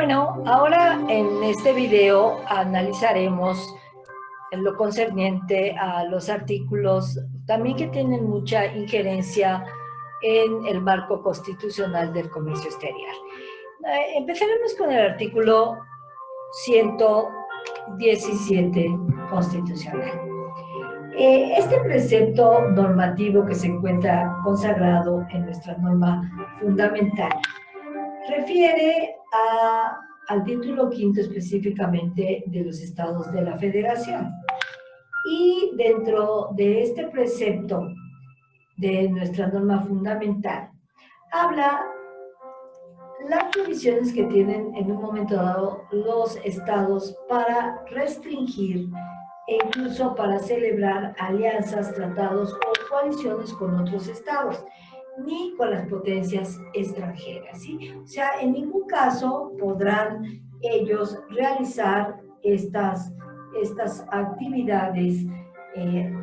Bueno, ahora en este video analizaremos lo concerniente a los artículos también que tienen mucha injerencia en el marco constitucional del comercio exterior. Empezaremos con el artículo 117 constitucional. Este precepto normativo que se encuentra consagrado en nuestra norma fundamental refiere al título quinto específicamente de los estados de la federación. Y dentro de este precepto de nuestra norma fundamental, habla las provisiones que tienen en un momento dado los estados para restringir e incluso para celebrar alianzas, tratados o coaliciones con otros estados, ni con las potencias extranjeras, ¿sí? O sea, en ningún caso podrán ellos realizar estas actividades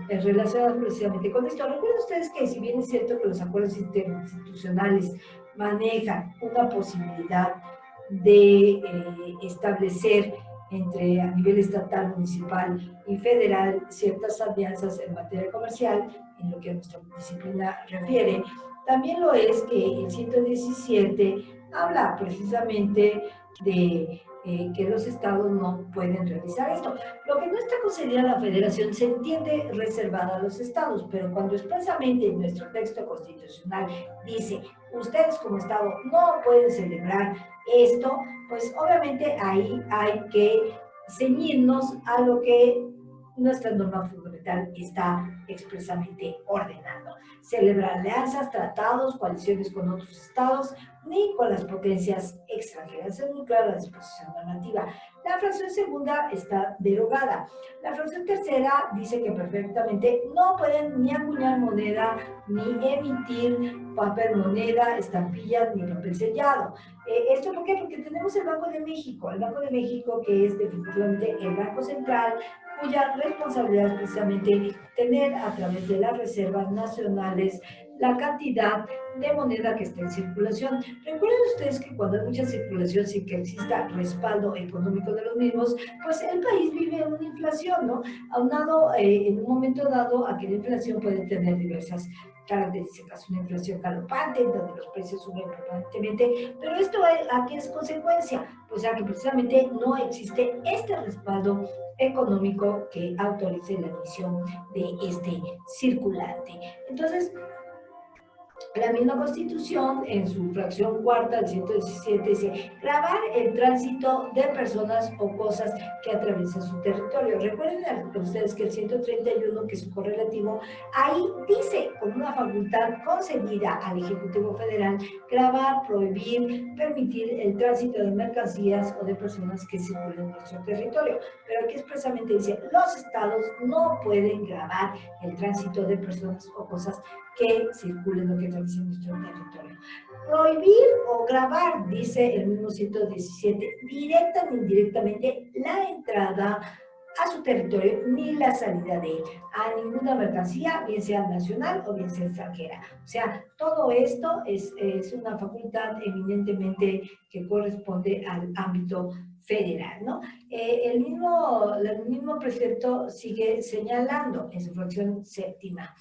relacionadas precisamente con esto. Recuerden ustedes que si bien es cierto que los acuerdos interinstitucionales manejan una posibilidad de establecer a nivel estatal, municipal y federal ciertas alianzas en materia comercial, en lo que a nuestra disciplina refiere, también lo es que el 117 habla precisamente de que los estados no pueden realizar esto. Lo que no está concedida a la federación se entiende reservada a los estados, pero cuando expresamente en nuestro texto constitucional dice, ustedes como estado no pueden celebrar esto, pues obviamente ahí hay que ceñirnos a lo que nuestra norma fundamental está expresamente ordenando. Celebrar alianzas, tratados, coaliciones con otros estados, ni con las potencias extranjeras. Es muy clara la disposición normativa. La fracción segunda está derogada. La fracción tercera dice que perfectamente no pueden ni acuñar moneda, ni emitir papel moneda, estampillas, ni papel sellado. ¿Esto por qué? Porque tenemos el Banco de México que es definitivamente el Banco Central, cuya responsabilidad es precisamente tener a través de las reservas nacionales la cantidad de moneda que está en circulación. Recuerden ustedes que cuando hay mucha circulación sin que exista respaldo económico de los mismos, pues el país vive una inflación, ¿no? Aunado en un momento dado a que la inflación puede tener diversas características, una inflación galopante, donde los precios suben permanentemente, pero esto aquí es consecuencia, pues ya que precisamente no existe este respaldo económico que autorice la emisión de este circulante. Entonces, la misma Constitución, en su fracción cuarta, el 117, dice, gravar el tránsito de personas o cosas que atraviesan su territorio. Recuerden ustedes que el 131, que es su correlativo, ahí dice, con una facultad concedida al Ejecutivo Federal, gravar, prohibir, permitir el tránsito de mercancías o de personas que circulen en nuestro territorio. Pero aquí expresamente dice, los estados no pueden gravar el tránsito de personas o cosas que circulen o que atraviesen nuestro territorio. Prohibir o gravar, dice el mismo 117, directa ni indirectamente la entrada a su territorio ni la salida de él, a ninguna mercancía, bien sea nacional o bien sea extranjera. O sea, todo esto es una facultad eminentemente que corresponde al ámbito federal, ¿no? El mismo precepto sigue señalando en su fracción séptima.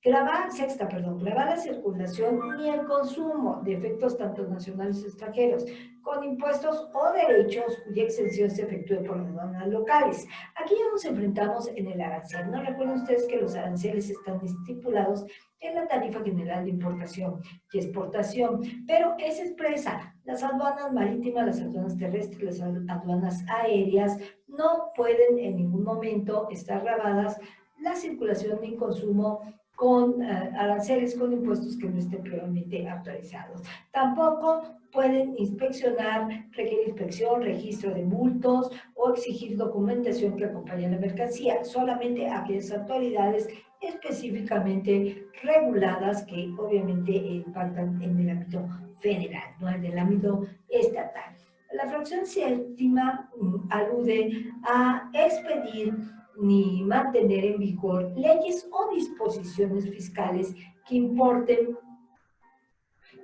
Grabar la circulación ni el consumo de efectos tanto nacionales o extranjeros, con impuestos o derechos cuya exención se efectúe por las aduanas locales. Aquí ya nos enfrentamos en el arancel. ¿No recuerden ustedes que los aranceles están estipulados en la tarifa general de importación y exportación? Pero es expresa, las aduanas marítimas, las aduanas terrestres, las aduanas aéreas no pueden en ningún momento estar grabadas la circulación ni consumo con aranceles, con impuestos que no estén previamente autorizados. Tampoco pueden inspeccionar, requerir inspección, registro de multos o exigir documentación que acompañe la mercancía, solamente aquellas autoridades específicamente reguladas que obviamente impactan en el ámbito federal, no en el ámbito estatal. La fracción séptima alude a expedir ni mantener en vigor leyes o disposiciones fiscales que importen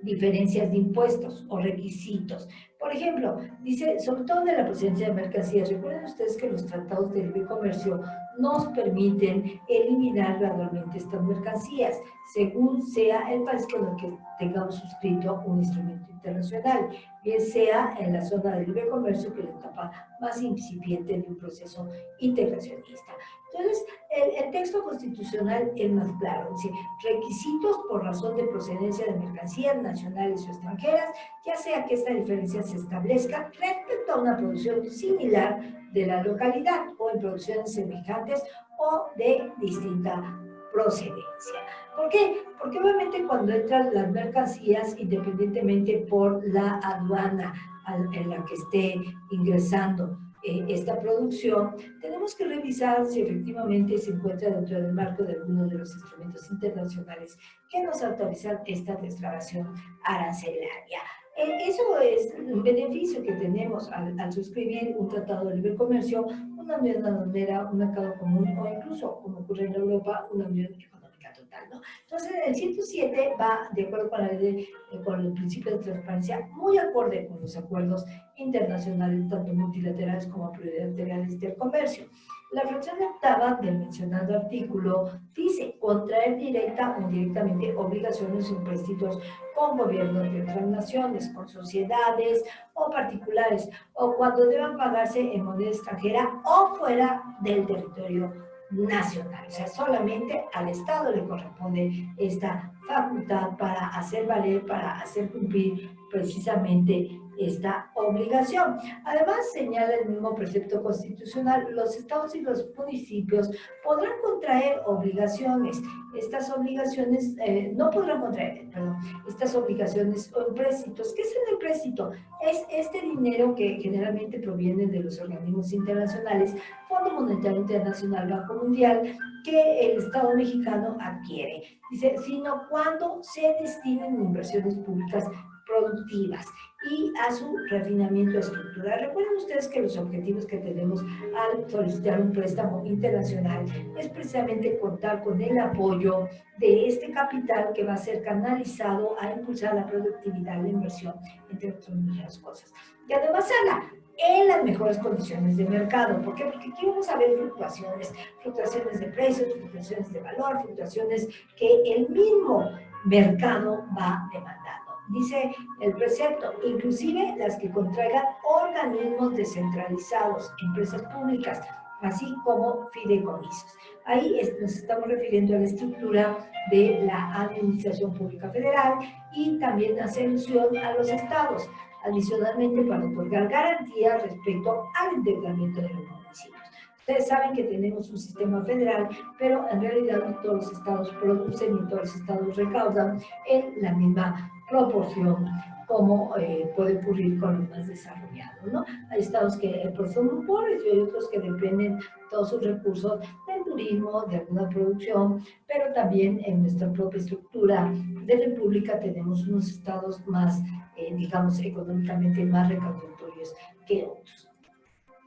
diferencias de impuestos o requisitos Por ejemplo, dice, sobre todo de la procedencia de mercancías, recuerden ustedes que los tratados de libre comercio nos permiten eliminar gradualmente estas mercancías, según sea el país con el que tengamos suscrito un instrumento internacional, bien sea en la zona de libre comercio, que es la etapa más incipiente de un proceso integracionista. Entonces, el texto constitucional es más claro, dice, requisitos por razón de procedencia de mercancías nacionales o extranjeras, ya sea que esta diferencia se establezca respecto a una producción similar de la localidad o en producciones semejantes o de distinta procedencia. ¿Por qué? Porque obviamente cuando entran las mercancías, independientemente por la aduana en la que esté ingresando esta producción, tenemos que revisar si efectivamente se encuentra dentro del marco de alguno de los instrumentos internacionales que nos autorizan esta desgravación arancelaria. Eso es un beneficio que tenemos al suscribir un tratado de libre comercio, una unión aduanera, un mercado común o incluso, como ocurre en Europa, una unión económica total, ¿no? Entonces, el 107 va de acuerdo con la ley con el principio de transparencia, muy acorde con los acuerdos internacionales, tanto multilaterales como plurilaterales del comercio. La fracción octava del mencionado artículo dice contraer directa o indirectamente obligaciones o empréstitos con gobiernos de otras naciones, con sociedades o particulares, o cuando deban pagarse en moneda extranjera o fuera del territorio nacional. O sea, solamente al Estado le corresponde esta facultad para hacer valer, para hacer cumplir precisamente esta obligación. Además, señala el mismo precepto constitucional, los estados y los municipios podrán contraer obligaciones. Estas obligaciones, no podrán contraer, perdón, estas obligaciones o empréstitos. ¿Qué es el empréstito? Es este dinero que generalmente proviene de los organismos internacionales, Fondo Monetario Internacional, Banco Mundial, que el Estado mexicano adquiere. Dice, sino cuando se destinen a inversiones públicas productivas y a su refinamiento estructural. Recuerden ustedes que los objetivos que tenemos al solicitar un préstamo internacional es precisamente contar con el apoyo de este capital que va a ser canalizado a impulsar la productividad, la inversión, entre otras cosas. Y además habla en las mejores condiciones de mercado. ¿Por qué? Porque aquí vamos a ver fluctuaciones de precios, fluctuaciones de valor, fluctuaciones que el mismo mercado va demandando. Dice el precepto, inclusive las que contraigan organismos descentralizados, empresas públicas, así como fideicomisos. Ahí nos estamos refiriendo a la estructura de la Administración Pública Federal y también hace alusión a los estados, adicionalmente para otorgar garantías respecto al endeudamiento de los municipios. Ustedes saben que tenemos un sistema federal, pero en realidad no todos los estados producen ni todos los estados recaudan en la misma proporción como puede ocurrir con los más desarrollados, ¿no? Hay estados que son muy pobres y hay otros que dependen todos sus recursos del turismo, de alguna producción, pero también en nuestra propia estructura de república tenemos unos estados más, digamos, económicamente más recaudatorios que otros.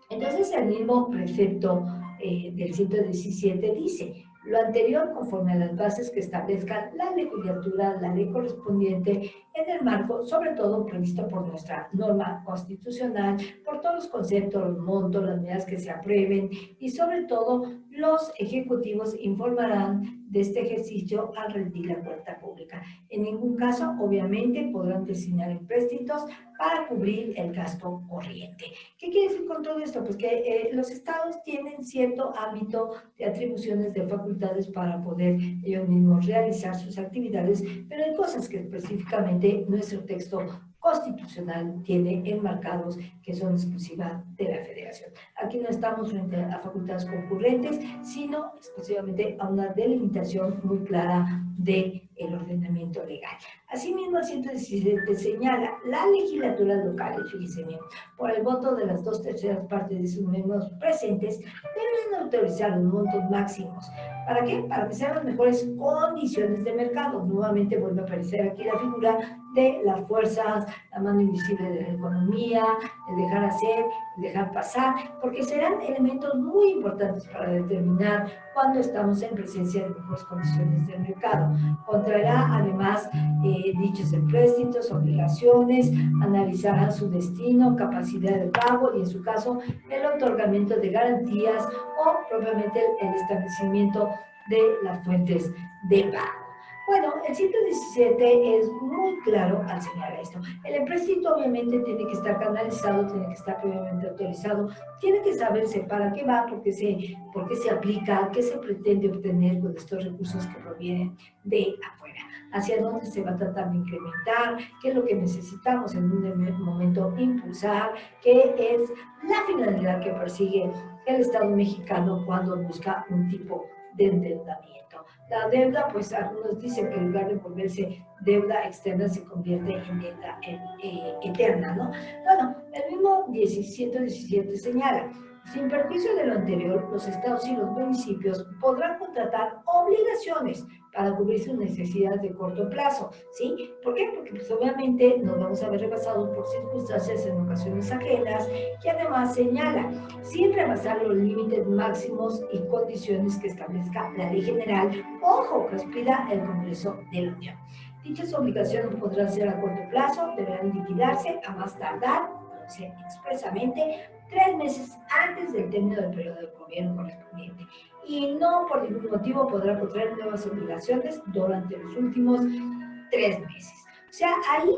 Entonces, el mismo precepto del 117 dice, lo anterior conforme a las bases que establezcan la legislatura, la ley correspondiente en el marco, sobre todo previsto por nuestra norma constitucional, por todos los conceptos, los montos, las medidas que se aprueben y sobre todo los ejecutivos informarán de este ejercicio al rendir la cuenta pública. En ningún caso, obviamente, podrán designar empréstitos para cubrir el gasto corriente. ¿Qué quiere decir con todo esto? Pues que los estados tienen cierto ámbito de atribuciones, de facultades para poder ellos mismos realizar sus actividades, pero hay cosas que específicamente nuestro texto constitucional tiene enmarcados que son exclusiva de la federación. Aquí no estamos frente a facultades concurrentes, sino exclusivamente a una delimitación muy clara del ordenamiento legal. Asimismo, el 117 señala las legislaturas locales, fíjense bien, por el voto de las 2/3 partes de sus miembros presentes, deben autorizar los montos máximos. ¿Para qué? Para que sean las mejores condiciones de mercado. Nuevamente vuelve a aparecer aquí la figura de las fuerzas, la mano invisible de la economía, el dejar hacer, el dejar pasar, porque serán elementos muy importantes para determinar cuándo estamos en presencia de mejores condiciones del mercado. Contraerá además dichos empréstitos, obligaciones, analizará su destino, capacidad de pago y en su caso el otorgamiento de garantías o propiamente el establecimiento de las fuentes de pago. Bueno, el 117 es muy claro al señalar esto. El empréstito obviamente tiene que estar canalizado, tiene que estar previamente autorizado, tiene que saberse para qué va, por qué se aplica, qué se pretende obtener con estos recursos que provienen de afuera, hacia dónde se va a tratar de incrementar, qué es lo que necesitamos en un momento impulsar, qué es la finalidad que persigue el Estado mexicano cuando busca un tipo de endeudamiento. La deuda, pues algunos dicen que en lugar de volverse deuda externa se convierte en deuda eterna, ¿no? Bueno, el mismo 117 señala, sin perjuicio de lo anterior, los estados y los municipios podrán contratar obligaciones para cubrir sus necesidades de corto plazo, ¿sí? ¿Por qué? Porque pues, obviamente nos vamos a ver rebasados por circunstancias en ocasiones ajenas y además señala, sin rebasar los límites máximos y condiciones que establezca la ley general, ojo, que expida el Congreso de la Unión. Dichas obligaciones podrán ser a corto plazo, deberán liquidarse a más tardar, expresamente, 3 meses antes del término del periodo de gobierno correspondiente y no por ningún motivo podrá contraer nuevas obligaciones durante los últimos 3 meses. O sea, ahí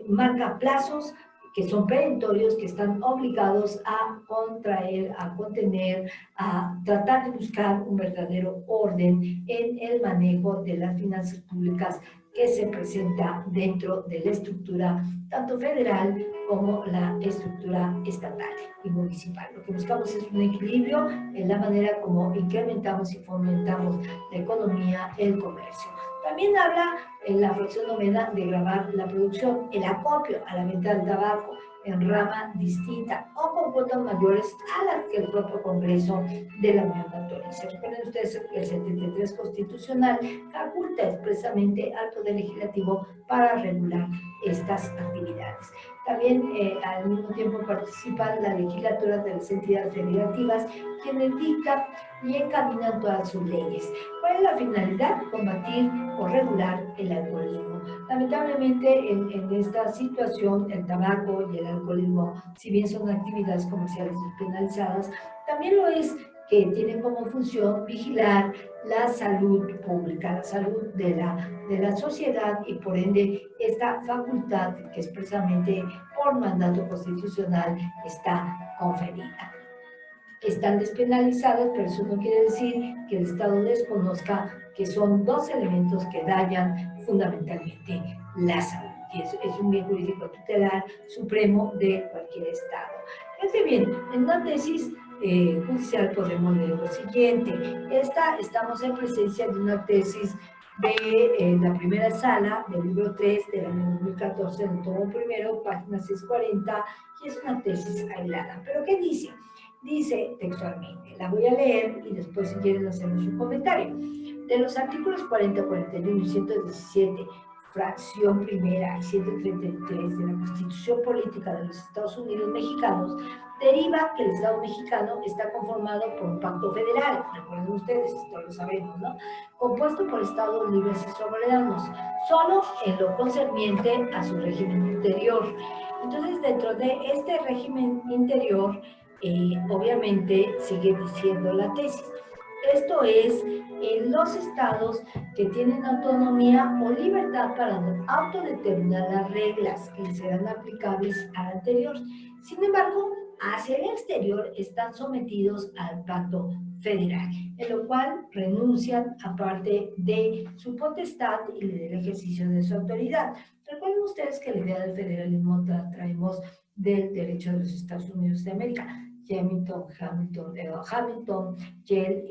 marca plazos que son perentorios, que están obligados a contraer, a contener, a tratar de buscar un verdadero orden en el manejo de las finanzas públicas que se presenta dentro de la estructura tanto federal como la estructura estatal y municipal. Lo que buscamos es un equilibrio en la manera como incrementamos y fomentamos la economía, el comercio. También habla en la fracción novena de gravar la producción, el acopio a la venta del tabaco en rama distinta o con cuotas mayores a las que el propio Congreso de la Unión autoriza. Recuerden ustedes que el 73 constitucional faculta expresamente al Poder Legislativo para regular estas actividades. También al mismo tiempo participan las legislaturas de las entidades federativas, quienes dictan y encaminan todas sus leyes. ¿Cuál es la finalidad? Combatir o regular el alcoholismo. Lamentablemente en esta situación el tabaco y el alcoholismo, si bien son actividades comerciales despenalizadas, también lo es que tienen como función vigilar la salud pública, la salud de la sociedad y por ende esta facultad que expresamente por mandato constitucional está conferida. Están despenalizadas, pero eso no quiere decir que el Estado desconozca que son 2 elementos que dañan fundamentalmente la salud. Y es un bien jurídico tutelar supremo de cualquier Estado. Fíjense bien, en una tesis judicial podemos leer lo siguiente. Estamos en presencia de una tesis de la primera sala del libro 3 del año 2014, del tomo primero, página 640, y es una tesis aislada. ¿Pero qué dice? Dice textualmente, la voy a leer y después si quieren hacemos un comentario. De los artículos 40, 41 y 117, fracción primera y 133 de la Constitución Política de los Estados Unidos Mexicanos, deriva que el Estado mexicano está conformado por un pacto federal, recuerden ustedes, esto lo sabemos, ¿no? Compuesto por estados libres y soberanos, solo en lo concerniente a su régimen interior. Entonces, dentro de este régimen interior, obviamente sigue diciendo la tesis. Esto es, en los estados que tienen autonomía o libertad para autodeterminar las reglas que serán aplicables al anterior. Sin embargo, hacia el exterior están sometidos al pacto federal, en lo cual renuncian a parte de su potestad y del ejercicio de su autoridad. Recuerden ustedes que la idea del federalismo traemos del derecho de los Estados Unidos de América. Hamilton, Yale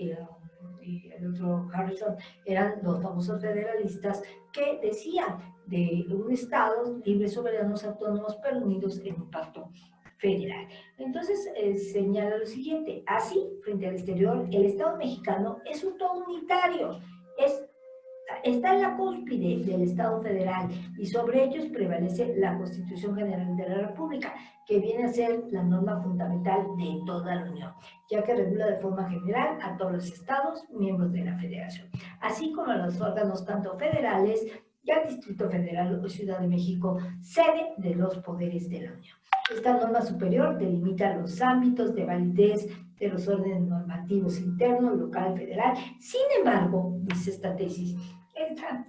y el otro Harrison eran los famosos federalistas que decían de un Estado libres, soberanos, autónomos, pero unidos en un pacto federal. Entonces señala lo siguiente, así, frente al exterior, el Estado mexicano es un todo unitario, es está en la cúspide del Estado federal y sobre ellos prevalece la Constitución General de la República, que viene a ser la norma fundamental de toda la Unión, ya que regula de forma general a todos los estados miembros de la Federación, así como a los órganos tanto federales y al Distrito Federal o Ciudad de México, sede de los poderes de la Unión. Esta norma superior delimita los ámbitos de validez de los órdenes normativos internos, local, federal. Sin embargo, dice esta tesis, esta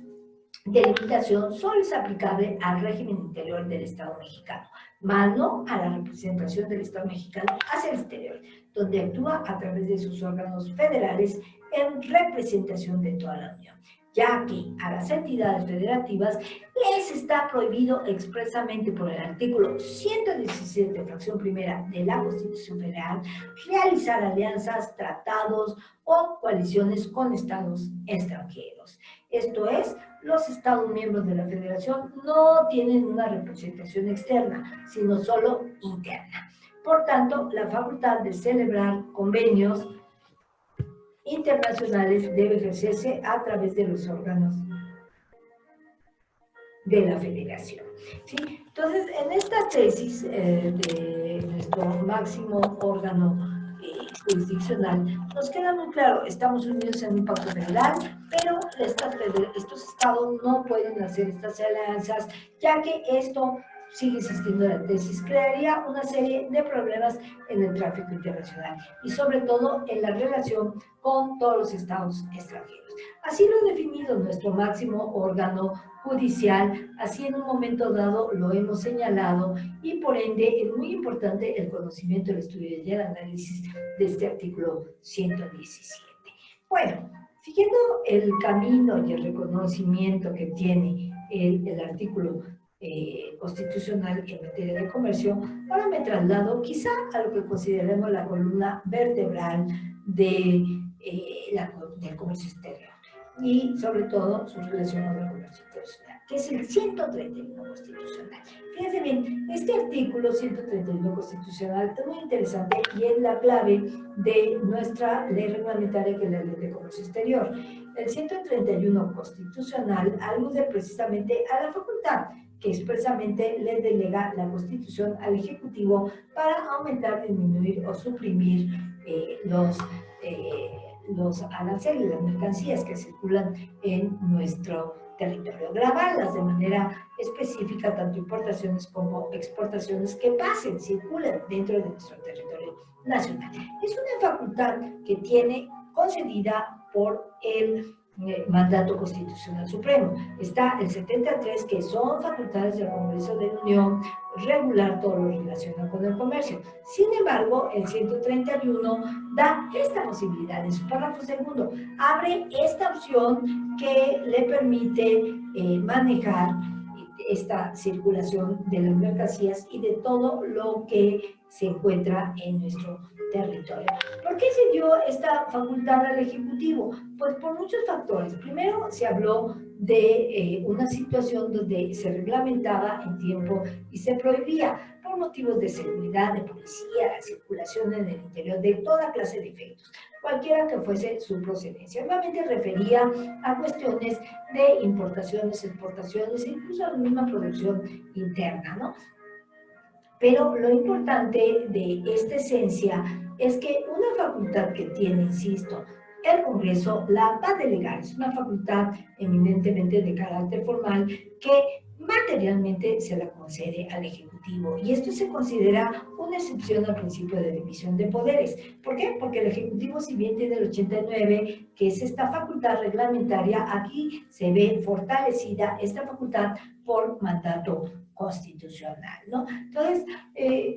delimitación solo es aplicable al régimen interior del Estado mexicano, más no a la representación del Estado mexicano hacia el exterior, donde actúa a través de sus órganos federales en representación de toda la Unión, ya que a las entidades federativas les está prohibido expresamente por el artículo 117, fracción primera de la Constitución Federal, realizar alianzas, tratados o coaliciones con estados extranjeros. Esto es, los estados miembros de la Federación no tienen una representación externa, sino solo interna. Por tanto, la facultad de celebrar convenios internacionales debe ejercerse a través de los órganos de la Federación. ¿Sí? Entonces, en esta tesis de nuestro máximo órgano jurisdiccional, nos queda muy claro, estamos unidos en un pacto federal, pero estos estados no pueden hacer estas alianzas, ya que esto, sigue insistiendo la tesis, crearía una serie de problemas en el tráfico internacional y sobre todo en la relación con todos los estados extranjeros. Así lo ha definido nuestro máximo órgano judicial, así en un momento dado lo hemos señalado y por ende es muy importante el conocimiento, el estudio y el análisis de este artículo 117. Bueno, siguiendo el camino y el reconocimiento que tiene el artículo constitucional en materia de comercio, ahora me traslado quizá a lo que consideremos la columna vertebral del comercio exterior y sobre todo su relación con el comercio internacional, que es el 131 constitucional. Fíjense bien, este artículo 131 constitucional es muy interesante y es la clave de nuestra ley reglamentaria, que es la ley de comercio exterior. El 131 constitucional alude precisamente a la facultad que expresamente le delega la Constitución al Ejecutivo para aumentar, disminuir o suprimir los aranceles, las mercancías que circulan en nuestro territorio, grabarlas de manera específica, tanto importaciones como exportaciones que pasen, circulen dentro de nuestro territorio nacional. Es una facultad que tiene concedida por el mandato constitucional supremo. Está el 73, que son facultades del Congreso de la Unión, regular todo lo relacionado con el comercio. Sin embargo, el 131 da esta posibilidad. En su párrafo segundo, abre esta opción que le permite manejar esta circulación de las mercancías y de todo lo que se encuentra en nuestro territorio. ¿Por qué se dio esta facultad al Ejecutivo? Pues por muchos factores. Primero, se habló de una situación donde se reglamentaba en tiempo y se prohibía por motivos de seguridad, de policía, la circulación en el interior, de toda clase de efectos, cualquiera que fuese su procedencia. Nuevamente refería a cuestiones de importaciones, exportaciones, incluso a la misma producción interna, ¿no? Pero lo importante de esta esencia es que una facultad que tiene, insisto, el Congreso la va a delegar. Es una facultad eminentemente de carácter formal que materialmente se la concede al Ejecutivo. Y esto se considera una excepción al principio de división de poderes. ¿Por qué? Porque el Ejecutivo, si bien tiene el 89, que es esta facultad reglamentaria, aquí se ve fortalecida esta facultad por mandato constitucional, ¿no? Entonces,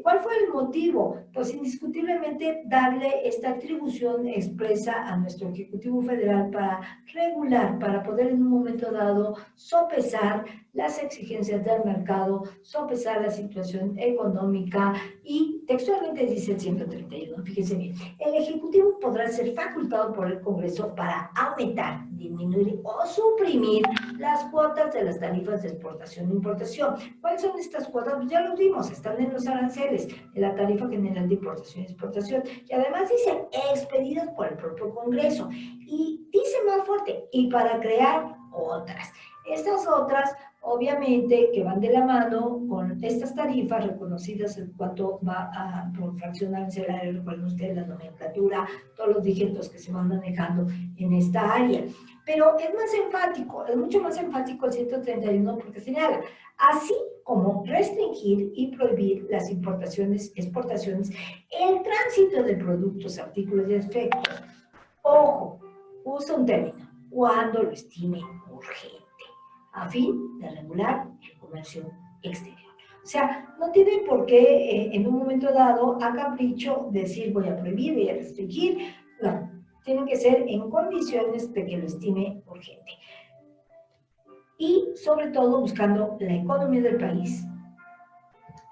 ¿cuál fue el motivo? Pues indiscutiblemente darle esta atribución expresa a nuestro Ejecutivo Federal para regular, para poder en un momento dado sopesar las exigencias del mercado, sopesar la situación económica y textualmente dice el 131, fíjense bien, el Ejecutivo podrá ser facultado por el Congreso para aumentar, disminuir o suprimir las cuotas de las tarifas de exportación e importación. ¿Cuáles son estas cuotas? Pues ya lo vimos, están en los aranceles, en la tarifa general de importación y exportación, y además dice expedidas por el propio Congreso, y dice más fuerte, y para crear otras. Estas otras, obviamente, que van de la mano con estas tarifas reconocidas en cuanto va a por fracción arancelaria, recuerden ustedes la nomenclatura, todos los dígitos que se van manejando en esta área. Pero es más enfático, es mucho más enfático el 131 porque señala, así como restringir y prohibir las importaciones, exportaciones, el tránsito de productos, artículos y efectos. Ojo, usa un término, cuando lo estime urgente, a fin de regular el comercio exterior. O sea, no tiene por qué en un momento dado a capricho decir voy a prohibir, voy a restringir, no, tienen que ser en condiciones de que lo estime urgente. Y sobre todo buscando la economía del país,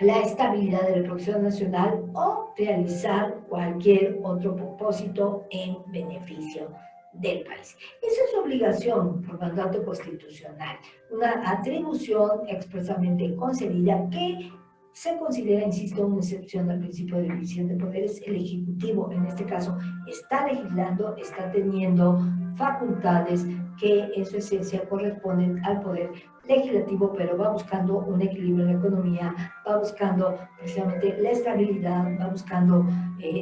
la estabilidad de la producción nacional o realizar cualquier otro propósito en beneficio del país. Esa es su obligación por mandato constitucional, una atribución expresamente concedida que se considera, insisto, una excepción al principio de división de poderes. El Ejecutivo, en este caso, está legislando, está teniendo facultades que en su esencia corresponden al poder legislativo, pero va buscando un equilibrio en la economía, va buscando precisamente la estabilidad, va buscando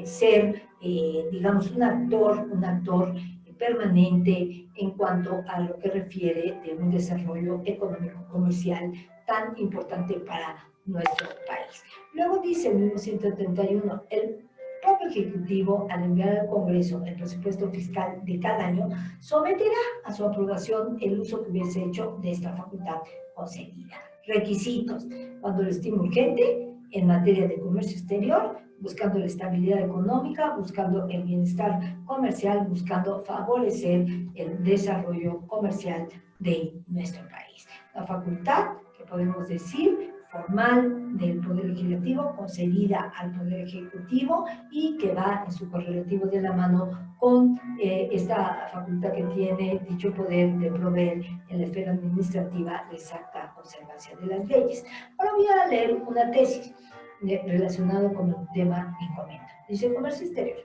ser, digamos, un actor permanente en cuanto a lo que refiere de un desarrollo económico comercial tan importante para nuestro país. Luego dice el mismo 131, el propio Ejecutivo, al enviar al Congreso el presupuesto fiscal de cada año, someterá a su aprobación el uso que hubiese hecho de esta facultad concedida. Requisitos: cuando lo estime urgente, en materia de comercio exterior, buscando la estabilidad económica, buscando el bienestar comercial, buscando favorecer el desarrollo comercial de nuestro país. La facultad, que podemos decir, formal del Poder Legislativo, concedida al Poder Ejecutivo y que va en su correlativo de la mano con esta facultad que tiene dicho poder de proveer en la esfera administrativa la exacta observancia de las leyes. Ahora voy a leer una tesis relacionada con el tema en comenta. Dice: comercio exterior.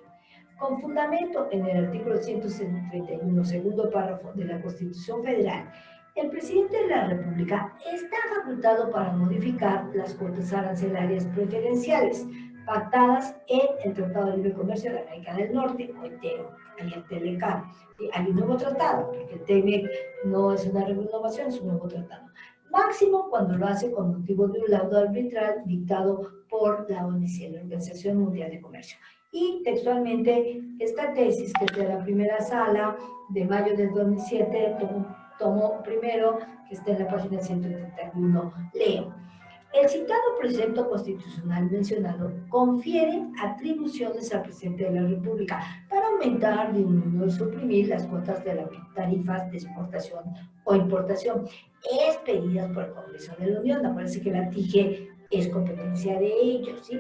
Con fundamento en el artículo 131, segundo párrafo de la Constitución Federal, el presidente de la República está facultado para modificar las cuotas arancelarias preferenciales pactadas en el Tratado de Libre Comercio de América del Norte, o TEMEC. Hay un nuevo tratado, porque el TEMEC no es una renovación, es un nuevo tratado. Máximo cuando lo hace con motivo de un laudo arbitral dictado por la OMC, la Organización Mundial de Comercio. Y textualmente, esta tesis, que es de la primera sala de mayo del 2007, tomo primero, que está en la página 131, leo: el citado precepto constitucional mencionado confiere atribuciones al presidente de la República para aumentar, disminuir o suprimir las cuotas de las tarifas de exportación o importación expedidas por el Congreso de la Unión. Acuérdense que la TIGE es competencia de ellos, ¿sí?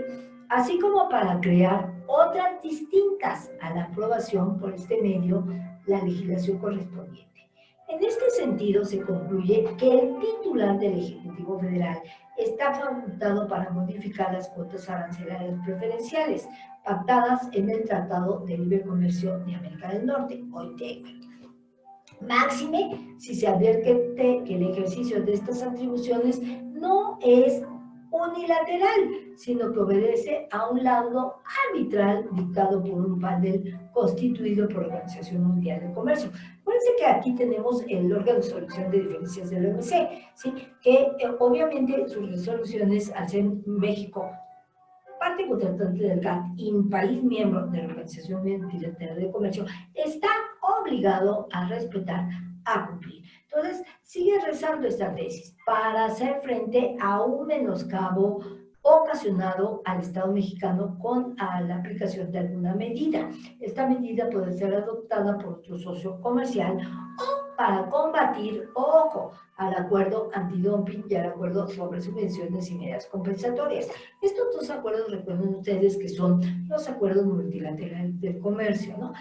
Así como para crear otras distintas a la aprobación por este medio la legislación correspondiente. En este sentido, se concluye que el titular del Ejecutivo Federal está facultado para modificar las cuotas arancelarias preferenciales pactadas en el Tratado de Libre Comercio de América del Norte, hoy TEMEC. Máxime si se advierte que el ejercicio de estas atribuciones no es unilateral, sino que obedece a un laudo arbitral dictado por un panel constituido por la Organización Mundial de Comercio. Acuérdense que aquí tenemos el órgano de solución de diferencias de la OMC, ¿sí? Que obviamente sus resoluciones, al ser México parte contratante del GATT y un país miembro de la Organización Mundial de Comercio, está obligado a respetar, a cumplir. Entonces, sigue rezando esta tesis para hacer frente a un menoscabo ocasionado al Estado mexicano con la aplicación de alguna medida. Esta medida puede ser adoptada por otro socio comercial o para combatir, ojo, al acuerdo antidumping y al acuerdo sobre subvenciones y medidas compensatorias. Estos dos acuerdos, recuerden ustedes, que son los acuerdos multilaterales del comercio, ¿no?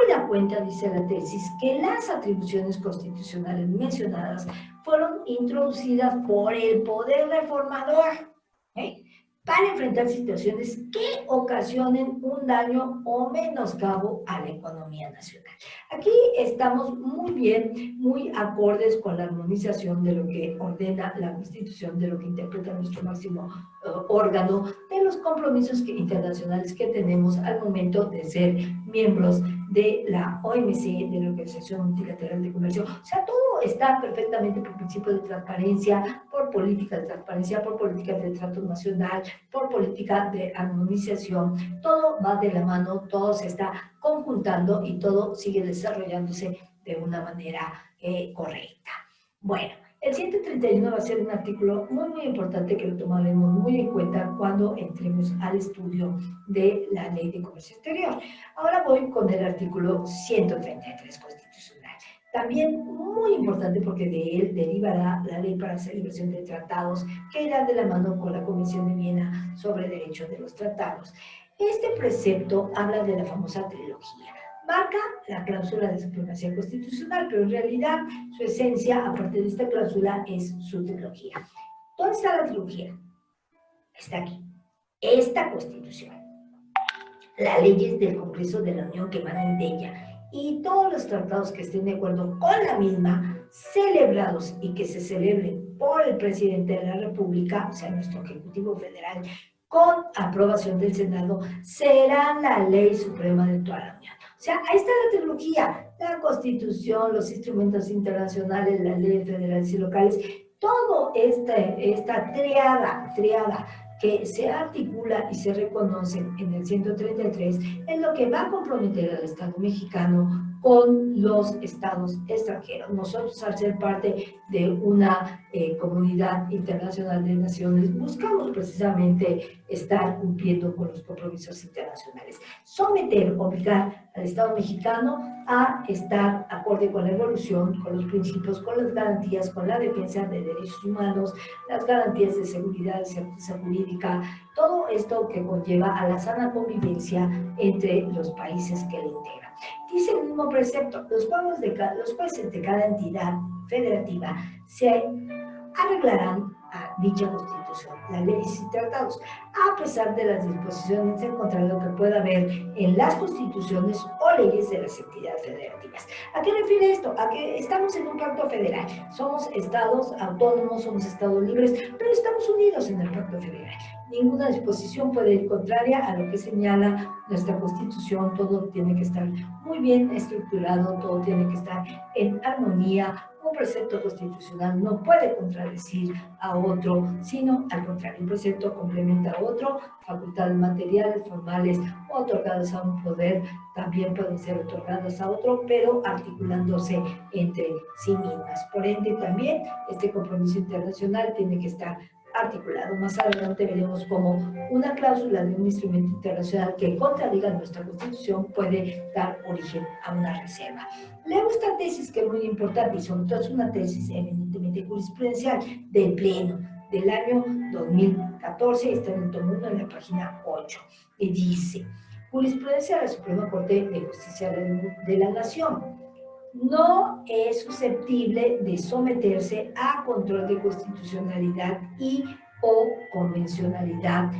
Habida cuenta, dice la tesis, que las atribuciones constitucionales mencionadas fueron introducidas por el poder reformador, para enfrentar situaciones que ocasionen un daño o menoscabo a la economía nacional. Aquí estamos muy bien, muy acordes con la armonización de lo que ordena la Constitución, de lo que interpreta nuestro máximo órgano, de los compromisos internacionales que tenemos al momento de ser miembros de la OMC, de la Organización Multilateral de Comercio. O sea, todo está perfectamente por principio de transparencia, por política de transparencia, por política de trato nacional, por política de armonización. Todo va de la mano, todo se está conjuntando y todo sigue desarrollándose de una manera correcta. Bueno, el 131 va a ser un artículo muy importante que lo tomaremos muy en cuenta cuando entremos al estudio de la Ley de Comercio Exterior. Ahora voy con el artículo 133 constitucional. También muy importante porque de él derivará la Ley para la Celebración de Tratados que irá de la mano con la Convención de Viena sobre Derechos de los Tratados. Este precepto habla de la famosa trilogía. Marca la cláusula de supremacía constitucional, pero en realidad su esencia, aparte de esta cláusula, es su trilogía. ¿Dónde está la trilogía? Está aquí. Esta Constitución, las leyes del Congreso de la Unión que emanan de ella y todos los tratados que estén de acuerdo con la misma, celebrados y que se celebren por el presidente de la República, o sea, nuestro Ejecutivo Federal, con aprobación del Senado, serán la ley suprema de toda la Unión. O sea, ahí está la trilogía, la Constitución, los instrumentos internacionales, las leyes federales y locales, todo esta triada que se articula y se reconoce en el 133 es lo que va a comprometer al Estado mexicano con los estados extranjeros. Nosotros, al ser parte de una comunidad internacional de naciones, buscamos precisamente estar cumpliendo con los compromisos internacionales. Someter, obligar al Estado mexicano a estar acorde con la evolución, con los principios, con las garantías, con la defensa de derechos humanos, las garantías de seguridad, de certeza jurídica, todo esto que conlleva a la sana convivencia entre los países que le integran. Dice el mismo precepto, los jueces de cada entidad federativa se arreglarán a dicha Constitución, las leyes y tratados, a pesar de las disposiciones en contra de lo que pueda haber en las constituciones o leyes de las entidades federativas. ¿A qué refiere esto? A que estamos en un pacto federal, somos estados autónomos, somos estados libres, pero estamos unidos en el pacto federal. Ninguna disposición puede ir contraria a lo que señala nuestra Constitución, todo tiene que estar muy bien estructurado, todo tiene que estar en armonía. Un precepto constitucional no puede contradecir a otro, sino al contrario, un precepto complementa a otro, facultades materiales, formales, otorgadas a un poder, también pueden ser otorgadas a otro, pero articulándose entre sí mismas. Por ende, también este compromiso internacional tiene que estar articulado. Más adelante veremos cómo una cláusula de un instrumento internacional que contradiga nuestra Constitución puede dar origen a una reserva. Leo esta tesis que es muy importante y sobre todo es una tesis evidentemente jurisprudencial del Pleno del año 2014, está en el tomo 1 en la página 8, y dice: jurisprudencia de la Suprema Corte de Justicia de la Nación. No es susceptible de someterse a control de constitucionalidad y o convencionalidad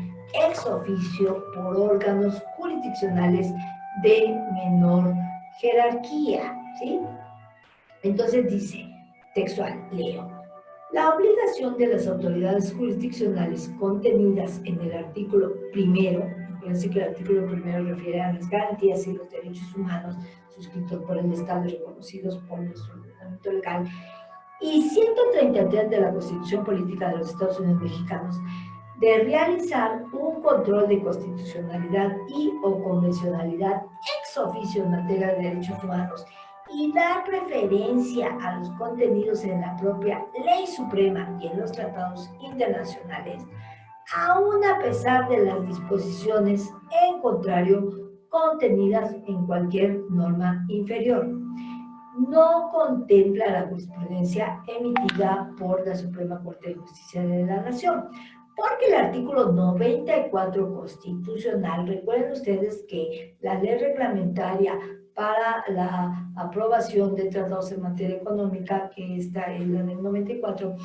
ex oficio por órganos jurisdiccionales de menor jerarquía, ¿sí? Entonces dice, textual, leo: la obligación de las autoridades jurisdiccionales contenidas en el artículo primero, acuérdense que el artículo primero refiere a las garantías y los derechos humanos suscritos por el Estado y reconocidos por nuestro ordenamiento legal, y 133 de la Constitución Política de los Estados Unidos Mexicanos, de realizar un control de constitucionalidad y o convencionalidad ex oficio en materia de derechos humanos y dar preferencia a los contenidos en la propia Ley Suprema y en los tratados internacionales, aun a pesar de las disposiciones en contrario contenidas en cualquier norma inferior. No contempla la jurisprudencia emitida por la Suprema Corte de Justicia de la Nación, porque el artículo 94 constitucional, recuerden ustedes que la ley reglamentaria para la aprobación de tratados en materia económica, que está en la del 94,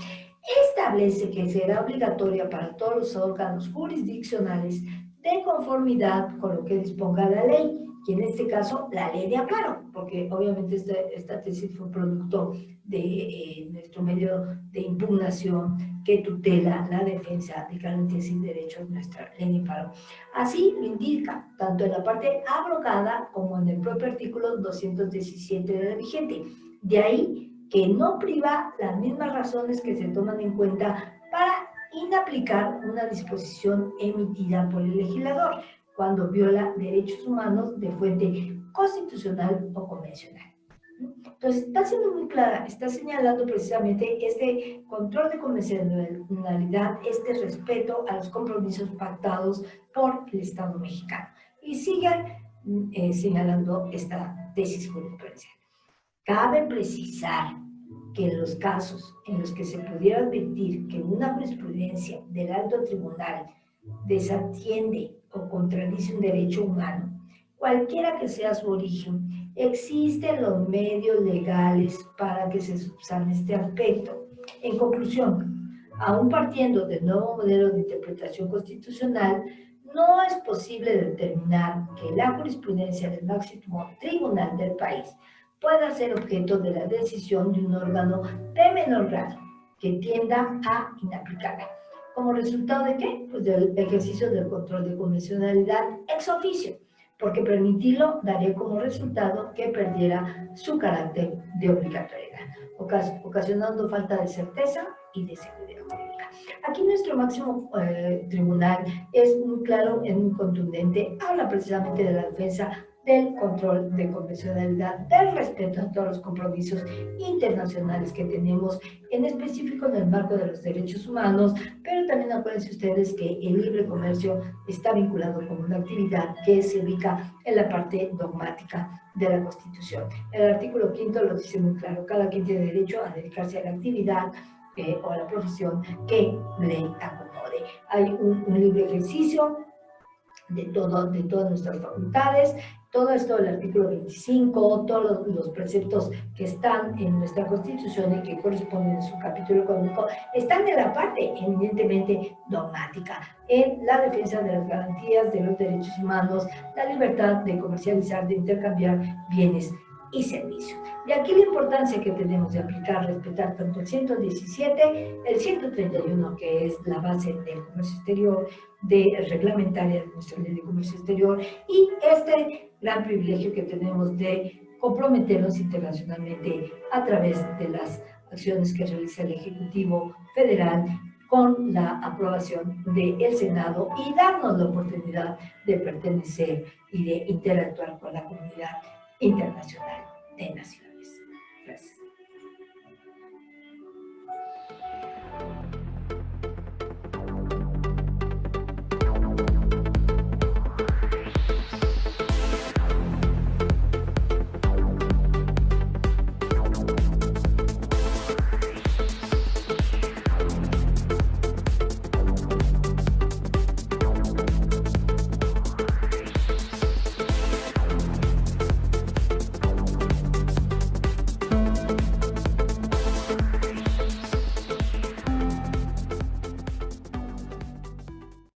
establece que será obligatoria para todos los órganos jurisdiccionales de conformidad con lo que disponga la ley, y en este caso la ley de amparo, porque obviamente esta tesis fue producto de nuestro medio de impugnación que tutela la defensa de garantías y derechos de nuestra ley de amparo. Así lo indica, tanto en la parte abrogada como en el propio artículo 217 de la vigente. De ahí que no priva las mismas razones que se toman en cuenta para inaplicar una disposición emitida por el legislador cuando viola derechos humanos de fuente constitucional o convencional. Entonces, está siendo muy clara, está señalando precisamente este control de convencionalidad, este respeto a los compromisos pactados por el Estado mexicano. Y siguen señalando esta tesis jurisprudencial. Cabe precisar que en los casos en los que se pudiera advertir que una jurisprudencia del alto tribunal desatiende o contradice un derecho humano, cualquiera que sea su origen, existen los medios legales para que se subsane este aspecto. En conclusión, aún partiendo del nuevo modelo de interpretación constitucional, no es posible determinar que la jurisprudencia del máximo tribunal del país pueda ser objeto de la decisión de un órgano de menor grado que tienda a inaplicarla. ¿Como resultado de qué? Pues del ejercicio del control de convencionalidad ex oficio, porque permitirlo daría como resultado que perdiera su carácter de obligatoriedad, ocasionando falta de certeza y de seguridad jurídica. Aquí nuestro máximo tribunal es muy claro, es muy contundente, habla precisamente de la defensa del control de convencionalidad, del respeto a todos los compromisos internacionales que tenemos, en específico en el marco de los derechos humanos, pero también acuérdense ustedes que el libre comercio está vinculado con una actividad que se ubica en la parte dogmática de la Constitución. El artículo 5 lo dice muy claro, cada quien tiene derecho a dedicarse a la actividad o a la profesión que le acomode. Hay un libre ejercicio de todas nuestras facultades. Todo esto del artículo 25, todos los preceptos que están en nuestra Constitución y que corresponden a su capítulo económico, están en la parte eminentemente dogmática, en la defensa de las garantías de los derechos humanos, la libertad de comercializar, de intercambiar bienes y servicios. De aquí la importancia que tenemos de aplicar, respetar tanto el 117, el 131, que es la base del comercio exterior, de reglamentaria de nuestra ley de comercio exterior, y este gran privilegio que tenemos de comprometernos internacionalmente a través de las acciones que realiza el Ejecutivo Federal con la aprobación del Senado y darnos la oportunidad de pertenecer y de interactuar con la comunidad internacional de naciones.